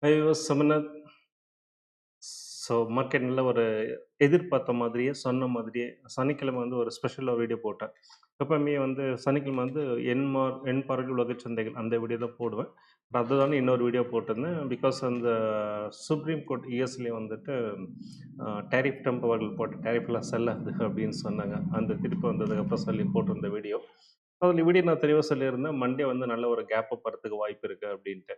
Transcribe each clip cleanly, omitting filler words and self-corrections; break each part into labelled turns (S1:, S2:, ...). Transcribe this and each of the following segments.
S1: I was Samnath. So market நல்ல ஒரு எதிர்பார்த்த மாதிரியே, சொன்ன மாதிரியே சனிக்கிழமை வந்து ஒரு ஸ்பெஷலாக வீடியோ போட்டேன். எப்பவுமே வந்து சனிக்கிழமை வந்து என் பார்வையில் உலகச் சந்தைகள் அந்த வீடியோ தான் போடுவேன். அதுதானே இன்னொரு வீடியோ போட்டிருந்தேன். பிகாஸ் அந்த சுப்ரீம் கோர்ட் யுஎஸ்லேயே வந்துட்டு டேரிஃப் ட்ரம்ப் அவர்கள் போட்ட டேரிஃப்லாம் செல்லாது அப்படின்னு சொன்னாங்க. அந்த தீர்ப்பு வந்ததுக்கப்புறம் சொல்லி போட்டிருந்த வீடியோ. அதில் வீடியோ நான் தெளிவாக சொல்லியிருந்தேன். மண்டே வந்து நல்ல ஒரு கேப் அப் வரதுக்கு வாய்ப்பு இருக்குது அப்படின்ட்டு.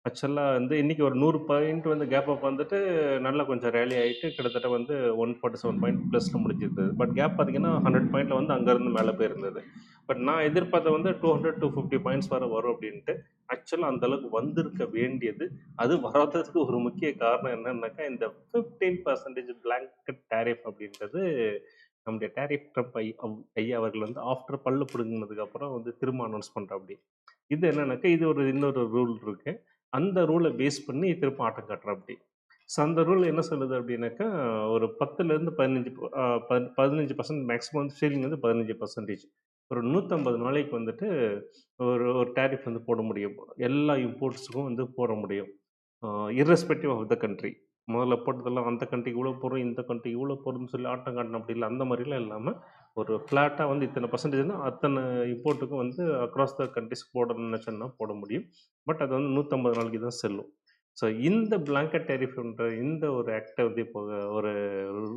S1: ஆக்சுவலா வந்து இன்னைக்கு ஒரு 100 பாயிண்ட் வந்து கேப் அப் வந்துட்டு நல்லா கொஞ்சம் ரேலி ஆயிட்டு கிட்டத்தட்ட வந்து 147 பாயிண்ட் ப்ளஸ்ல முடிஞ்சிருந்தது. பட் கேப் பார்த்தீங்கன்னா 100 பாயிண்ட்ல வந்து அங்கேருந்து மேலே போயிருந்தது. பட் நான் எதிர்பார்த்த வந்து 200 to 50 பாயிண்ட்ஸ் வரை வரும் அப்படின்ட்டு. ஆக்சுவலாக அந்த அளவுக்கு வந்திருக்க வேண்டியது. அது வராததுக்கு ஒரு முக்கிய காரணம் என்னன்னாக்கா இந்த 15% பிளாங்கெட் டேரிஃப் அப்படின்றது நம்முடைய டேரிஃப் ட்ரம்ப் ஐயா அவர்கள் வந்து ஆஃப்டர் பல்லு பிடுங்கினதுக்கு அப்புறம் வந்து திரும்ப அனௌன்ஸ் பண்ணுறாப்படி. இது என்னன்னாக்கா இது ஒரு இன்னொரு ரூல் இருக்கு. அந்த ரூலை பேஸ் பண்ணி திரும்ப ஆட்டம் காட்டுறாப்படி. ஸோ அந்த ரூல் என்ன சொல்லுது அப்படின்னாக்கா ஒரு 10லேருந்து 15% மேக்ஸிமம் வந்து சீலிங் வந்து 15%. ஒரு 150 நாளைக்கு வந்துட்டு ஒரு ஒரு டேரிஃப் வந்து போட முடியும். எல்லா இம்போர்ட்ஸுக்கும் வந்து போட முடியும். Irrespective of the country. முதல்ல போட்டதெல்லாம் அந்த கண்ட்ரிக்கு இவ்வளோ போடுறோம், இந்த கண்ட்ரிக்கு இவ்வளோ போடுறோம்னு சொல்லி ஆட்டம் காட்டணும் அப்படி இல்லை. அந்த மாதிரிலாம் இல்லாமல் ஒரு ஃப்ளாட்டாக வந்து இத்தனை பர்சன்டேஜ்னா அத்தனை இம்போர்ட்டுக்கும் வந்து அக்ராஸ் த கண்ட்ரிஸ் போடணும்னு நினச்சோன்னா போட முடியும். பட் அது வந்து 150 நாளைக்கு தான் செல்லும். ஸோ இந்த பிளாங்கெட் டேரிஃப்ன்ற இந்த ஒரு ஆக்டை வந்து இப்போ ஒரு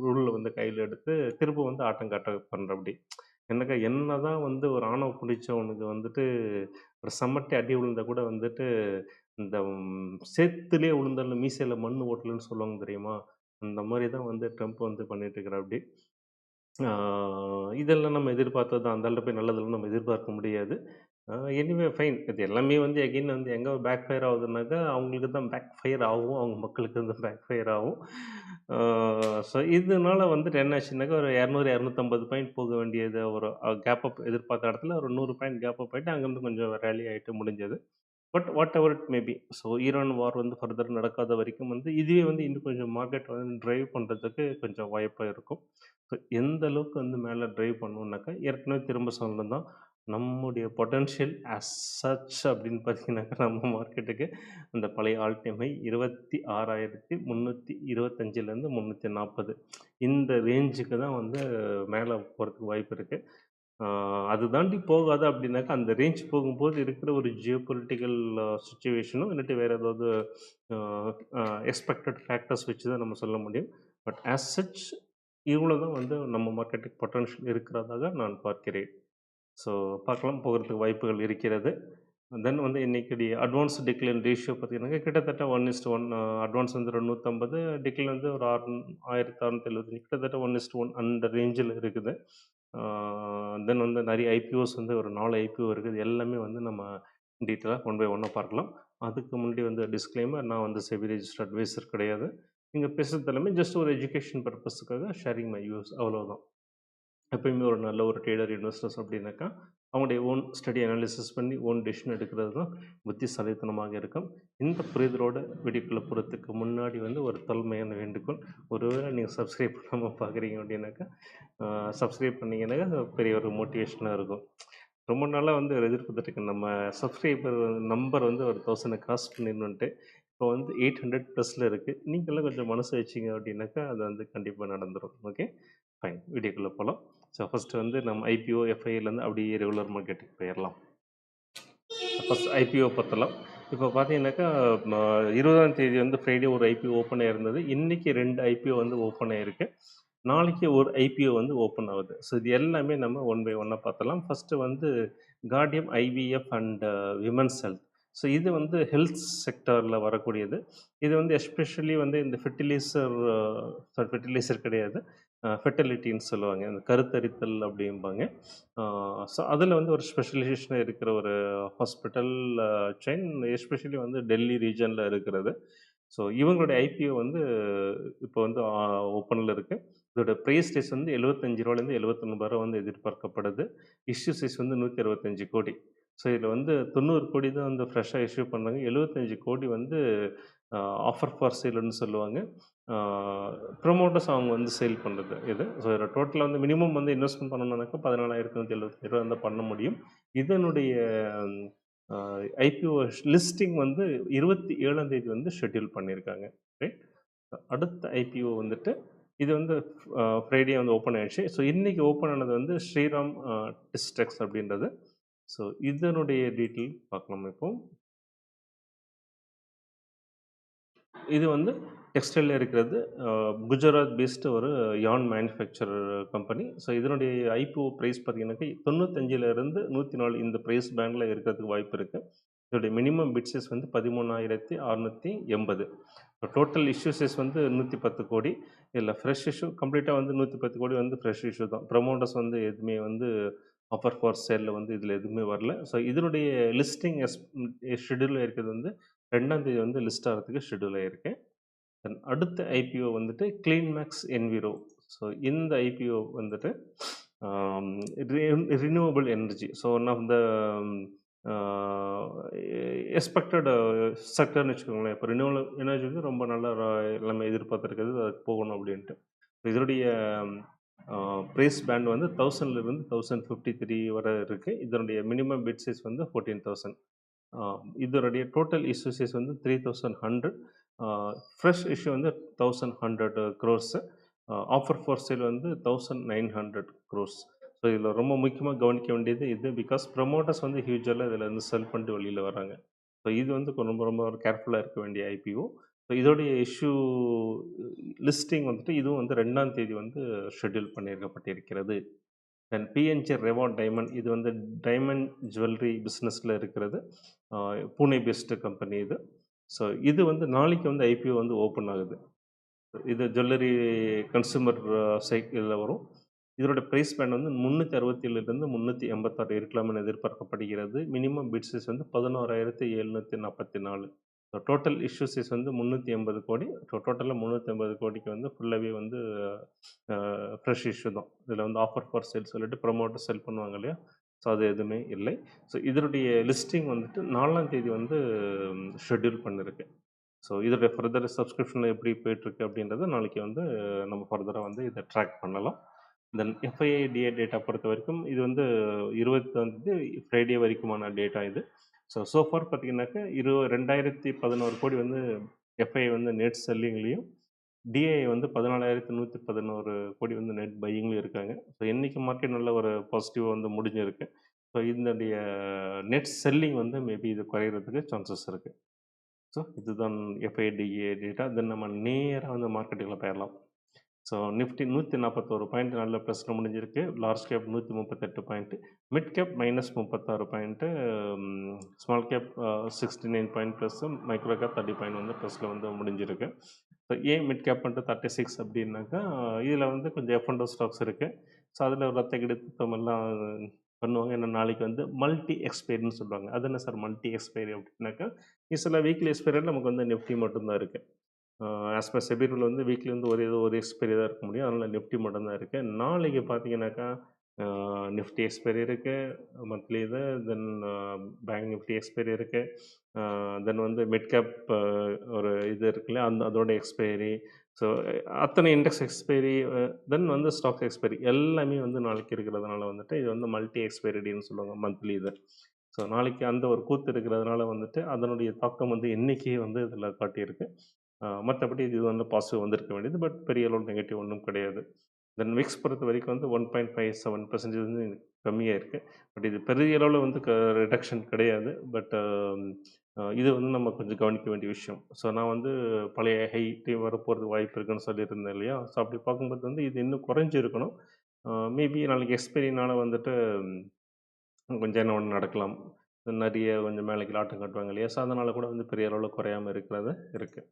S1: ரூலில் வந்து கையில் எடுத்து திரும்ப வந்து ஆட்டம் காட்ட பண்ணுறபடி. என்னக்கா என்னதான் வந்து ஒரு ஆணவ பிடிச்சவனுக்கு வந்துட்டு ஒரு சம்மட்டி அடி விழுந்தா கூட வந்துட்டு இந்த சேத்துலேயே விழுந்தாலும் மீசையில மண் ஓட்டலன்னு சொல்லுவாங்க தெரியுமா? அந்த மாரி தான் வந்து ட்ரம்ப் வந்து பண்ணிட்டு இருக்கிறாப்படி. இதெல்லாம் நம்ம எதிர்பார்த்தது தான். அந்த ஆள்ட்ட போய் நல்லதெல்லாம் நம்ம எதிர்பார்க்க முடியாது. Anyway fine. இது எல்லாமே வந்து அகைன் வந்து எங்க பேக் ஃபயர் ஆகுதுன்னாக்கா, அவங்களுக்கு தான் பேக் ஃபயர் ஆகும். அவங்க மக்களுக்கு வந்து பேக் ஃபயர் ஆகும். ஸோ இதனால வந்துட்டு என்ன ஆச்சுன்னாக்கா, ஒரு 200, 250 பாயிண்ட் போக வேண்டியது ஒரு கேப் அப் எதிர்பார்த்த இடத்துல ஒரு 100 பாயிண்ட் கேப் அப் ஆயிட்டு, அங்கேருந்து கொஞ்சம் ராலி ஆயிட்டு முடிஞ்சது. But what ever it may be. So Iran வார் வந்து ஃபர்தர் நடக்காத வரைக்கும் வந்து இதுவே வந்து இன்னும் கொஞ்சம் மார்க்கெட் வந்து டிரைவ் பண்ணுறதுக்கு கொஞ்சம் வாய்ப்பா இருக்கும். ஸோ எந்த அளவுக்கு வந்து மேலே டிரைவ் பண்ணுவோம்னாக்கா, ஏற்கனவே திரும்ப சொன்னது தான். நம்முடைய பொட்டன்ஷியல் அஸ் சச் அப்படின்னு பார்த்தீங்கன்னாக்கா, நம்ம மார்க்கெட்டுக்கு அந்த பழைய ஆல் டைம் ஹை 26,325லேருந்து 340 இந்த ரேஞ்சுக்கு தான் வந்து மேலே போகிறதுக்கு வாய்ப்பு இருக்கு. அது தாண்டி போகாது அப்படின்னாக்கா, அந்த ரேஞ்ச் போகும்போது இருக்கிற ஒரு ஜியோபொலிட்டிக்கல் சிச்சுவேஷனும் இல்லாட்டி வேற ஏதாவது அ அ எக்ஸ்பெக்டட் ஃபேக்டர்ஸ் வச்சு தான் நம்ம சொல்ல முடியும். பட் ஆஸ் சச் இவ்வளோ தான் வந்து நம்ம மார்க்கெட்டுக்கு பொட்டன்ஷியல் இருக்கிறதாக நான் பார்க்கிறேன். ஸோ பார்க்கலாம், போகறதுக்கு வாய்ப்புகள் இருக்கிறது. தென் வந்து இன்னைக்கு அட்வான்ஸ் டிக்ளைன் ரேஷியோ பார்த்தீங்கன்னாக்கா, கிட்டத்தட்ட 1:1 அட்வான்ஸ் வந்து ஒரு 150, டிக்ளைன் வந்து ஒரு 1675 கிட்டத்தட்ட 1:1 அந்த ரேஞ்சில இருக்குது. தென் வந்து நிறைய ஐபிஓஸ் வந்து ஒரு 4 ஐபிஓ இருக்குது. எல்லாமே வந்து நம்ம டீட்டெயிலாக ஒன் பை ஒன்னாக பார்க்கலாம். அதுக்கு முன்னாடி வந்து டிஸ்க்ளைமர், நான் வந்து செபி ரெஜிஸ்டர்ட் அட்வைசர் கிடையாது. இங்கே பேசுகிறது எல்லாமே ஜஸ்ட் ஒரு எஜுகேஷன் பர்பஸுக்காக ஷேரிங் மை வியூஸ் அவ்வளோதான். எப்பயுமே ஒரு நல்ல ஒரு ட்ரேடர் இன்வெஸ்டர்ஸ் அப்படின்னாக்கா, அவங்களுடைய ஓன் ஸ்டடி அனாலிசிஸ் பண்ணி ஓன் டெசிஷன் எடுக்கிறது தான் புத்திசாலித்தனமாக இருக்கும். இந்த புரிதலோட வீடியோக்குள்ளே போகிறதுக்கு முன்னாடி வந்து ஒரு தாழ்மையான வேண்டுகோள். ஒருவேளை நீங்கள் சப்ஸ்கிரைப் பண்ணாமல் பார்க்குறீங்க அப்படின்னாக்கா, சப்ஸ்கிரைப் பண்ணீங்கன்னாக்கா அது பெரிய ஒரு மோட்டிவேஷனாக இருக்கும். ரொம்ப நாளாக வந்து எதிர்பார்த்துட்ருக்கேன். நம்ம சப்ஸ்கிரைபர் நம்பர் வந்து ஒரு 1000 கிராஸ் பண்ணிடணுன்ட்டு. இப்போ வந்து 800 ப்ளஸில் இருக்குது. நீங்களும் கொஞ்சம் மனசு வச்சீங்க அப்படின்னாக்கா, அது வந்து கண்டிப்பாக நடந்துரும். Okay, fine. வீடியோக்குள்ளே போகலாம். ஸோ ஃபஸ்ட்டு வந்து நம்ம ஐபிஓ, எஃப்ஐலேருந்து அப்படியே ரெகுலர் மார்க்கெட்டுக்கு போயிடலாம். ஃபஸ்ட் ஐபிஓ பத்தலாம். இப்போ பார்த்தீங்கன்னாக்கா, 20ஆம் தேதி வந்து ஃப்ரைடே ஒரு ஐபிஓ ஓப்பன் ஆயிருந்தது. இன்னைக்கு 2 ஐபிஓ வந்து ஓப்பன் ஆயிருக்கு. நாளைக்கு ஒரு ஐபிஓ வந்து ஓப்பன் ஆகுது. ஸோ இது எல்லாமே நம்ம ஒன் பை ஒன்னா பார்த்தலாம். ஃபஸ்ட்டு வந்து Gaudium IVF and women's health. So இது வந்து ஹெல்த் செக்டாரில் வரக்கூடியது. இது வந்து எஸ்பெஷலி வந்து இந்த ஃபெர்டிலைசர் கிடையாது. ஃபெர்டிலிட்டின்னு சொல்லுவாங்க. இந்த கருத்தரித்தல் அப்படிம்பாங்க. ஸோ அதில் வந்து ஒரு ஸ்பெஷலைசேஷன் இருக்கிற ஒரு ஹாஸ்பிட்டல் செயின், எஸ்பெஷலி வந்து டெல்லி ரீஜனில் இருக்கிறது. ஸோ இவங்களுடைய ஐபிஓ வந்து இப்போ வந்து ஓப்பனில் இருக்குது. இதோட ப்ரைஸ் ரேஸ் வந்து ரூ. 75லேருந்து ரூ. 79 வந்து எதிர்பார்க்கப்படுது. இஷ்யூ சைஸ் வந்து 165 கோடி. ஸோ இதில் வந்து 90 கோடி தான் வந்து ஃப்ரெஷ்ஷாக இஷ்யூ பண்ணாங்க. 75 கோடி வந்து ஆஃபர் ஃபார் சேல்னு சொல்லுவாங்க. ப்ரொமோட்டர்ஸ் அவங்க வந்து சேல் பண்ணுறது இது. ஸோ இதில் டோட்டலாக வந்து மினிமம் வந்து இன்வெஸ்ட்மெண்ட் பண்ணணும்னாக்கா 14,175 ரூபா வந்து பண்ண முடியும். இதனுடைய ஐபிஓ லிஸ்டிங் வந்து 27ஆம் தேதி வந்து ஷெட்யூல் பண்ணியிருக்காங்க. ரைட். அடுத்த ஐபிஓ வந்துட்டு இது வந்து ஃப்ரைடே வந்து ஓப்பன் ஆயிடுச்சு. ஸோ இன்றைக்கி ஓப்பன் ஆனது வந்து ஸ்ரீராம் டிஸ்டெக்ஸ் அப்படின்றது. ஸோ இதனுடைய டீட்டெயில் பார்க்கலாம் இப்போ. இது வந்து டெக்ஸ்டைலில் இருக்கிறது. குஜராத் பேஸ்டு ஒரு யான் மேனுஃபேக்சரர் கம்பெனி. ஸோ இதனுடைய ஐபிஓ ப்ரைஸ் பார்த்தீங்கன்னாக்கா 95லேருந்து 104 இந்த ப்ரைஸ் பேண்டில் இருக்கிறதுக்கு வாய்ப்பு இருக்குது. இதோடைய மினிமம் பிட் சைஸ் வந்து 13,680. டோட்டல் இஷ்யூ சைஸ் வந்து 110 கோடி. இதில் ஃப்ரெஷ் இஷ்யூ கம்ப்ளீட்டாக வந்து 110 கோடி வந்து ஃப்ரெஷ் இஷ்யூ தான். ப்ரமோட்டர்ஸ் வந்து எதுவுமே வந்து ஆஃபர் ஃபார் சேலில் வந்து இதில் எதுவுமே வரல. ஸோ இதனுடைய லிஸ்டிங் ஷெட்யூல் இருக்கிறது வந்து 2ஆம் தேதி வந்து லிஸ்ட் ஆகிறதுக்கு ஷெட்யூல் ஆகிருக்கு. தென் அடுத்த ஐபிஓ வந்துட்டு கிளீன்மேக்ஸ் என்விரோ. ஸோ இந்த ஐபிஓ வந்துட்டு renewable energy. So one of the expected செக்டர்னு வச்சுக்கோங்களேன். இப்போ ரினியூவபிள் எனர்ஜி வந்து ரொம்ப நல்லா எல்லாமே எதிர்பார்த்துருக்குது, அதுக்கு போகணும் அப்படின்ட்டு. இதனுடைய ப்ரைஸ் பேண்ட் வந்து 1000லேருந்து 1053 வரை இருக்குது. இதனுடைய மினிமம் பிட் சைஸ் வந்து 14,000. இதனுடைய டோட்டல் இஷ்யூ சைஸ் வந்து 3100. ஃப்ரெஷ் இஷ்யூ வந்து 1100 க்ரோர்ஸு. ஆஃபர் ஃபார் சேல் வந்து 1900 க்ரோர்ஸ். ஸோ இதில் ரொம்ப முக்கியமாக கவனிக்க வேண்டியது இது. பிகாஸ் ப்ரமோட்டர்ஸ் வந்து ஹியூஜராக இதில் வந்து செல் பண்ணிட்டு வெளியில் வராங்க. ஸோ இது வந்து ரொம்ப ரொம்ப கேர்ஃபுல்லாக இருக்க வேண்டிய ஐபிஓ. ஸோ இதோடைய இஷ்யூ லிஸ்டிங் வந்துட்டு இதுவும் வந்து 2ஆம் தேதி வந்து ஷெட்யூல் பண்ணியிருக்கப்பட்டிருக்கிறது. தென் பிஎன்ஜி ரெவார்ட் டைமண்ட். இது வந்து டைமண்ட் ஜுவல்லரி பிஸ்னஸில் இருக்கிறது. பூனே பேஸ்டு கம்பெனி இது. ஸோ இது வந்து நாளைக்கு வந்து ஐபிஓ வந்து ஓப்பன் ஆகுது. இது ஜுவல்லரி கன்சூமர் சைக்கிளில் வரும். இதோட ப்ரைஸ் பேண்ட் வந்து 367லேருந்து 386 இருக்கலாம்னு எதிர்பார்க்கப்படுகிறது. மினிமம் பிட் சைஸ் வந்து 11,744. ஸோ டோட்டல் இஷ்யூ சைஸ் வந்து 380 கோடி. ஸோ டோட்டலாக 380 கோடிக்கு வந்து ஃபுல்லாகவே வந்து ஃப்ரெஷ் இஷ்யூ தான். இதில் வந்து ஆஃபர் ஃபார் சேல் சொல்லிட்டு ப்ரமோட்டர் செல் பண்ணுவாங்க இல்லையா, ஸோ அது எதுவுமே இல்லை. ஸோ இதனுடைய லிஸ்டிங் வந்துட்டு 4ஆம் தேதி வந்து ஷெட்யூல் பண்ணிருக்கு. ஸோ இதோடைய ஃபர்தர் சப்ஸ்கிரிப்ஷன் எப்படி போயிட்டுருக்கு அப்படின்றத நாளைக்கு வந்து நம்ம ஃபர்தராக வந்து இதை ட்ராக் பண்ணலாம். தென் எஃப்ஐடிஏ டேட்டா பொறுத்த வரைக்கும் இது வந்து 25 ஃப்ரைடே வரைக்குமான டேட்டா இது. ஸோ ஃபார் பார்த்தீங்கன்னாக்கா 2011 கோடி வந்து எஃப்ஐ வந்து நெட் செல்லிங்லேயும், டிஐ வந்து 14,111 கோடி வந்து நெட் பையிங்லேயும் இருக்காங்க. ஸோ இன்றைக்கி மார்க்கெட் நல்ல ஒரு பாசிட்டிவாக வந்து முடிஞ்சிருக்கு. ஸோ இதனுடைய நெட் செல்லிங் வந்து மேபி இது குறையிறதுக்கு சான்சஸ் இருக்குது. ஸோ இதுதான் எஃப்ஐடிஏ டேட்டா. தென் நம்ம நேராக வந்து மார்க்கெட்டுக்குள்ள போயிடலாம். ஸோ நிஃப்டி 141 பாயிண்ட் நல்ல ப்ளஸில் முடிஞ்சிருக்கு. Large cap 138 point, mid cap -36 point, small cap 69 point plus, micro gap 30 point வந்து ப்ளஸில் வந்து முடிஞ்சிருக்கு. ஸோ ஏன் மிட் கேப் பண்ணிட்டு 36 அப்படின்னாக்கா, இதில் வந்து கொஞ்சம் எஃப்&ஓ ஸ்டாக்ஸ் இருக்குது. ஸோ அதில் ரத்த கிடைத்தமெல்லாம் பண்ணுவாங்க. ஏன்னா நாளைக்கு வந்து மல்டி எக்ஸ்பைரின்னு சொல்லுவாங்க. அது என்ன சார் மல்டி எக்ஸ்பைரி அப்படின்னாக்கா, சில வீக்லி எக்ஸ்பைரியில் நமக்கு வந்து நிஃப்டி மட்டும்தான் இருக்குது. ஆஸ் பர் செபி ரூல் வந்து வீக்லி வந்து ஒரு எக்ஸ்பைரி தான் இருக்க முடியும். அதனால் நிஃப்டி மட்டும்தான் இருக்குது. நாளைக்கு பார்த்தீங்கன்னாக்கா நிஃப்டி எக்ஸ்பைரி இருக்குது, மந்த்லி இது. தென் பேங்க் நிஃப்டி எக்ஸ்பைரி இருக்குது. தென் வந்து மிட் கேப் ஒரு இது இருக்குல்ல, அதோட எக்ஸ்பைரி. ஸோ அத்தனை இண்டெக்ஸ் எக்ஸ்பைரி, தென் வந்து ஸ்டாக் எக்ஸ்பைரி எல்லாமே வந்து நாளைக்கு இருக்கிறதுனால வந்துட்டு இது வந்து மல்டி எக்ஸ்பைரி டேன்னு சொல்லுவாங்க, மந்த்லி இது. ஸோ நாளைக்கு அந்த ஒரு கூத்து இருக்கிறதுனால வந்துட்டு அதனுடைய தாக்கம் வந்து இன்றைக்கே வந்து இதில் காட்டியிருக்கு. மற்றபடி இது வந்து பாசிட்டிவ் வந்திருக்க வேண்டியது. பட் பெரிய அளவு நெகட்டிவ் ஒன்றும் கிடையாது. தென் விக்ஸ் பொறுத்த வரைக்கும் வந்து 1.57% வந்து கம்மியாக இருக்குது. பட் இது பெரிய அளவில் வந்து ரிடக்ஷன் கிடையாது. பட் இது வந்து நம்ம கொஞ்சம் கவனிக்க வேண்டிய விஷயம். ஸோ நான் வந்து பழைய ஹைட்டே வரப்போகிறதுக்கு வாய்ப்பு இருக்குன்னு சொல்லியிருந்தேன் இல்லையா. ஸோ அப்படி பார்க்கும்போது வந்து இது இன்னும் குறைஞ்சிருக்கணும். மேபி நாளைக்கு எக்ஸ்பைரினால வந்துட்டு கொஞ்சம் என்ன ஒன்று நடக்கலாம். நிறைய கொஞ்சம் மேலே ஆட்டம் காட்டுவாங்க இல்லையா. ஸோ அதனால் கூட வந்து பெரிய அளவில் குறையாமல் இருக்கிறது இருக்குது.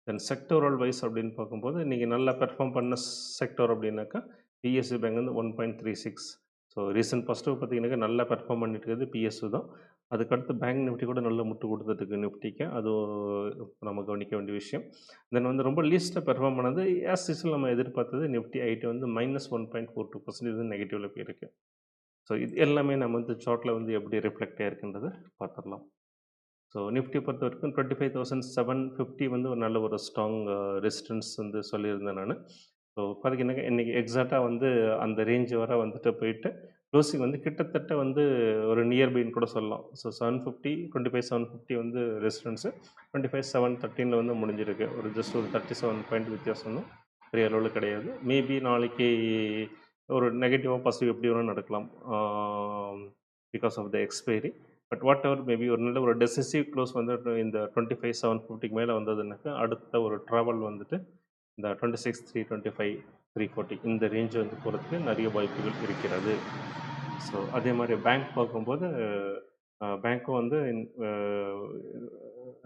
S1: தென் செக்டோரல் வைஸ் அப்படின்னு பார்க்கும்போது இன்றைக்கி நல்லா பெர்ஃபார்ம் பண்ண செக்டர் அப்படின்னாக்கா பிஎஸ்யூ பேங்க் வந்து 1.36. ஸோ ரீசன்ட் ஃபஸ்ட்டு பார்த்தீங்கன்னாக்கா நல்லா பெர்ஃபார்ம் பண்ணிட்டு இருக்குது பிஎஸ்யூ தான். அதுக்கடுத்து பேங்க் நிஃப்டி கூட நல்லா முட்டு கொடுத்துட்டு நிஃப்டிக்கு, அதுவும் நம்ம கவனிக்க வேண்டிய விஷயம். தென் வந்து ரொம்ப லீஸ்ட்டாக பெர்ஃபார்ம் பண்ணது ஆஸ் யூசுவல் நம்ம எதிர்பார்த்தது நிஃப்டி ஐடி வந்து -1.42% இது நெகட்டிவில் போயிருக்கு. ஸோ இது எல்லாமே நம்ம வந்து சார்ட்டில் வந்து எப்படி ரிஃப்ளெக்ட் ஆகிருக்குன்றதை பார்த்துடலாம். ஸோ நிஃப்டி பொறுத்த வரைக்கும் 25,750 வந்து ஒரு நல்ல ஒரு ஸ்ட்ராங் ரெசிஸ்டன்ஸ் வந்து சொல்லியிருந்தேன் நான். ஸோ பார்த்தீங்கன்னாக்கா இன்றைக்கி எக்ஸாக்டாக வந்து அந்த ரேஞ்ச் வர வந்துட்டு போயிட்டு க்ளோசிங் வந்து கிட்டத்தட்ட வந்து ஒரு நியர்பைன்னு கூட சொல்லலாம். ஸோ 750 25 750 வந்து ரெசிஸ்டன்ஸு, 25 713ல வந்து முடிஞ்சிருக்கு. ஒரு ஜஸ்ட் ஒரு 37 பாயிண்ட் வித்தியாசம் தான், பெரிய அளவுல கிடையாது. மேபி நாளைக்கு ஒரு நெகட்டிவா பாசிட்டிவ் எப்படி வேணாலும் நடக்கலாம். Because of the expiry. But whatever maybe ஒரு நல்ல ஒரு டெசிசிவ் க்ளோஸ் வந்து இந்த 25 750க்கு மேலே வந்ததுனாக்கா அடுத்த ஒரு ட்ராவல் வந்துட்டு இந்த 26 325 340 இந்த ரேஞ்ச் வந்து போகிறதுக்கு நிறைய வாய்ப்புகள் இருக்கிறது. ஸோ அதே மாதிரி பேங்க் பார்க்கும்போது பேங்க்கும் வந்து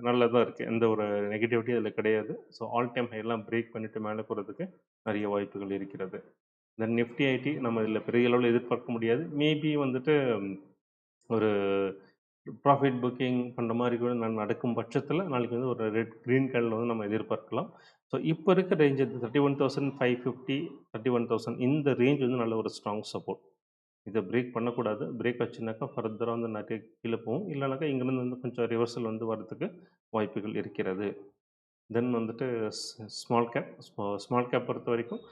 S1: நல்லதாக இருக்குது, எந்த ஒரு நெகட்டிவிட்டி அதில் கிடையாது. ஸோ ஆல் டைம் ஹைலாம் பிரேக் பண்ணிவிட்டு மேலே போகிறதுக்கு நிறைய வாய்ப்புகள் இருக்கிறது. தென் நிஃப்டி ஐடி நம்ம இதில் பெரிய அளவில் எதிர்பார்க்க முடியாது. மேபி வந்துட்டு ஒரு ப்ராஃபிட் புக்கிங் பண்ணுற மாதிரி கூட நடக்கும் பட்சத்தில் நாளைக்கு வந்து ஒரு க்ரீன் கேண்டில் வந்து நம்ம எதிர்பார்க்கலாம். ஸோ இப்போ இருக்க ரேஞ்ச் 31,550 31,000 இந்த ரேஞ்ச் வந்து நல்ல ஒரு ஸ்ட்ராங் சப்போர்ட். இதை பிரேக் பண்ணக்கூடாது. பிரேக் வச்சுனாக்கா ஃபர்தராக வந்து நிறைய கீழே போகும். இல்லைனாக்கா இங்கேருந்து வந்து கொஞ்சம் ரிவர்சல் வந்து வரதுக்கு வாய்ப்புகள் இருக்கிறது. தென் வந்துட்டு ஸ்மால் கேப் ஸ்மால் கேப் பொறுத்த வரைக்கும்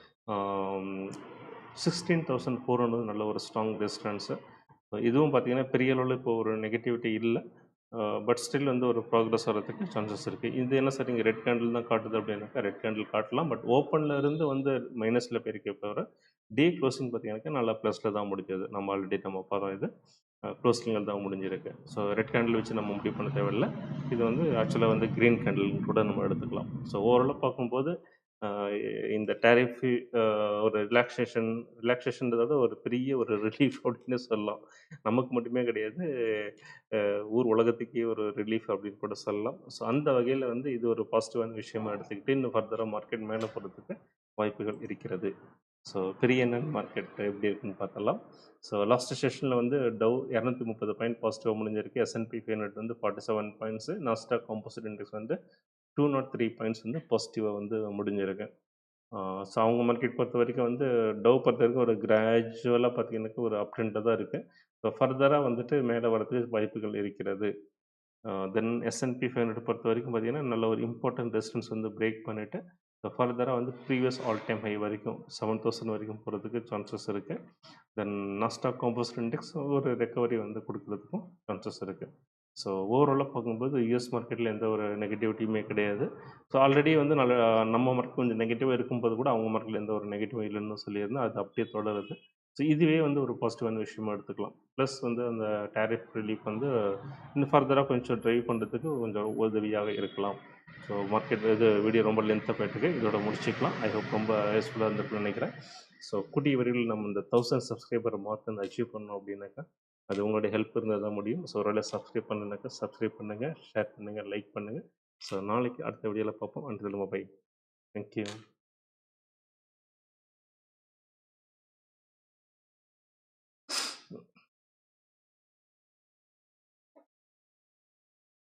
S1: 16,400 நல்ல ஒரு ஸ்ட்ராங் ரெசிஸ்டன்ஸு. இதுவும் பார்த்தீங்கன்னா பெரிய அளவில் இப்போ ஒரு நெகட்டிவிட்டி இல்லை. பட் ஸ்டில் வந்து ஒரு ப்ராக்ரஸ் வரதுக்கு சான்சஸ் இருக்குது. இது என்ன சார் இங்கே ரெட் கேண்டில் தான் காட்டுது அப்படின்னாக்கா ரெட் கேண்டில் காட்டலாம். பட் ஓப்பனில் இருந்து வந்து மைனஸில் போயிருக்கே தவிர டே க்ளோசிங் பார்த்தீங்கன்னாக்கா நல்லா ப்ளஸில் தான் முடிஞ்சது. நம்ம ஆல்ரெடி நம்ம பார்த்தோம், இது க்ளோசிங்கில் தான் முடிஞ்சிருக்கு. ஸோ ரெட் கேண்டில் வச்சு நம்ம முடிவு பண்ண தேவையில்லை. இது வந்து ஆக்சுவலாக வந்து க்ரீன் கேண்டில் கூட நம்ம எடுத்துக்கலாம். ஸோ ஓவராலாக பார்க்கும்போது இந்த டேரிஃப் ஒரு ரிலாக்ஸேஷன்றத விட ஒரு பெரிய ஒரு ரிலீஃப் அப்படின்னு சொல்லலாம். நமக்கு மட்டுமே கிடையாது, ஊர் உலகத்துக்கே ஒரு ரிலீஃப் அப்படின்னு கூட சொல்லலாம். ஸோ அந்த வகையில் வந்து இது ஒரு பாசிட்டிவான விஷயமா எடுத்துக்கிட்டு இன்னும் ஃபர்தராக மார்க்கெட் மேலே போகிறதுக்கு வாய்ப்புகள் இருக்கிறது. ஸோ பெரிய எண்ணெய் மார்க்கெட் எப்படி இருக்குன்னு பார்த்தலாம். ஸோ லாஸ்ட் செஷனில் வந்து டவ் 230 பாயிண்ட் பாசிட்டிவாக முடிஞ்சிருக்கு. S&P 500 வந்து 47 பாயிண்ட்ஸு, நாஸ்டாக் காம்போசிட் இண்டெக்ஸ் வந்து 203 பாயிண்ட்ஸ் வந்து பாசிட்டிவாக வந்து முடிஞ்சிருக்கு. ஸோ அவங்க மார்க்கெட் பொறுத்த வரைக்கும் வந்து டவ் பொறுத்த வரைக்கும் ஒரு கிராஜுவலாக பார்த்தீங்கன்னாக்கா ஒரு அப் ட்ரெண்டில் தான் இருக்குது. ஸோ ஃபர்தராக வந்துட்டு மேலே வரதுக்கு வாய்ப்புகள் இருக்கிறது. தென் S&P 500 பொறுத்த வரைக்கும் பார்த்தீங்கன்னா நல்ல ஒரு இம்பார்ட்டன்ட் ரெசிஸ்டன்ஸ் வந்து பிரேக் பண்ணிவிட்டு ஸோ ஃபர்தராக வந்து ப்ரீவியஸ் ஆல் டைம் ஹை வரைக்கும் 7,000 வரைக்கும் போகிறதுக்கு சான்சஸ் இருக்குது. தென் நாஸ்டாக் காம்போசிட் இண்டெக்ஸ் ஒரு ரெக்கவரி வந்து கொடுக்கறதுக்கும் சான்சஸ் இருக்குது. ஸோ ஓவராலாக பார்க்கும்போது யூஎஸ் மார்க்கெட்டில் எந்த ஒரு நெகட்டிவிட்டியுமே கிடையாது. ஸோ ஆல்ரெடி வந்து நம்ம மார்க்கெட் கொஞ்சம் நெகட்டிவாக இருக்கும்போது கூட அவங்க மார்க்கெட்டில் எந்த ஒரு நெகட்டிவும் இல்லைன்னு சொல்லியிருந்தேன். அது அப்படியே தொடருது. ஸோ இதுவே வந்து ஒரு பாசிட்டிவான விஷயமா எடுத்துக்கலாம். ப்ளஸ் வந்து அந்த டேரிஃப் ரிலீஃப் வந்து இன்னும் ஃபர்தராக கொஞ்சம் ட்ரைவ் பண்ணுறதுக்கு கொஞ்சம் உதவியாக இருக்கலாம். ஸோ மார்க்கெட் இது வீடியோ ரொம்ப லென்த்தாக போயிட்டுருக்கு. இதோட முடிச்சுக்கலாம். ஐ ஹோப் ரொம்ப யூஸ்ஃபுல்லாக இருந்திருக்குன்னு நினைக்கிறேன். ஸோ கூடிய விரைவில் நம்ம இந்த 1000 சப்ஸ்கிரைபர் மார்க் வந்து அச்சீவ் பண்ணோம் அப்படின்னாக்கா அது உங்களுடைய ஹெல்ப் இருந்தால் தான் முடியும். ஸோ ஒருவேளை சப்ஸ்கிரைப் பண்ணலைனாக்கா சப்ஸ்கிரைப் பண்ணுங்கள், ஷேர் பண்ணுங்கள், லைக் பண்ணுங்கள். ஸோ நாளைக்கு அடுத்த வீடியோவில் பார்ப்போம். Until by. தேங்க்யூ.